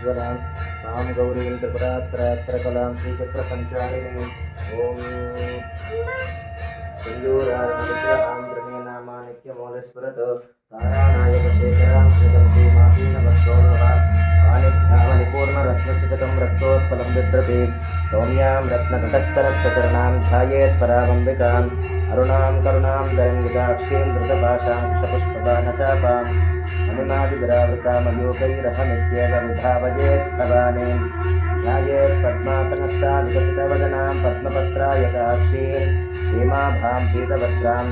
सर्वेश्वरां तां गौरीं त्रिपुरात्रकलां श्रीचक्रसञ्चारिणीं ॐ सिन्दूरार्णविग्रहां गृहेनामानिक्यमौलिस्फुरत् तारानायकशेखरां श्रितमतीमासीनवक्षोर्णवां वाणिभ्यामलिपूर्णरत्नचितकं रक्तोत्पलं बिभ्रति सौम्यां रत्नकटस्थरक्तचरणां ध्यायेत् परामम्बिकाम् अरुणां करुणां दरङ्गिताक्षीं धृतपाशां कुशपुष्पबाणचापां मणिमादिविरावृतामयूकैरहमित्येकविधावयेत् भवानीं ध्यायेत् पद्मासनस्था विकसितवदनां पद्मपत्रायताक्षीं हेमाभां पीतवस्त्रां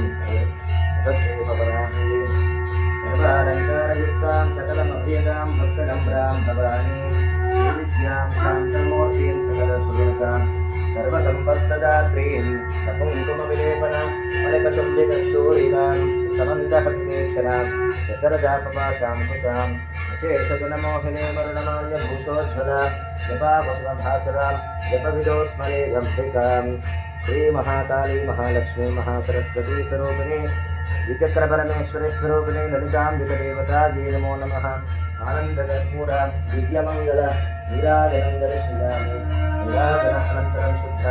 सर्वालङ्कारयुक्तां सकलमभ्यदां भक्तनम्रां भवानीं श्रीविद्यां शान्तमूर्तिं सकलसुलतां सर्वसम्पत्तदात्रीं सकुङ्कुमविलेपनां मणिकचुम्बिकस्तूरिकां समन्तपद्मेक्षणां चतरजापपाशां कुशां अशेषजनमोहिनीं वरुणमाल्य भूषोज्ज्वलां जपावस्वभासरां जपविदोस्मरे गम्भिकां श्रीमहाकाली महालक्ष्मी महासरस्वती स्वरूपिणी विचक्रपरमेश्वरी स्वरूपिणी ललिताम्बिकदेवता जी नमो नमः आनन्दकर्पूरा दिव्यमङ्गल नीराजनन्दर श्रीरामे नीराजन अनन्तरं शुद्ध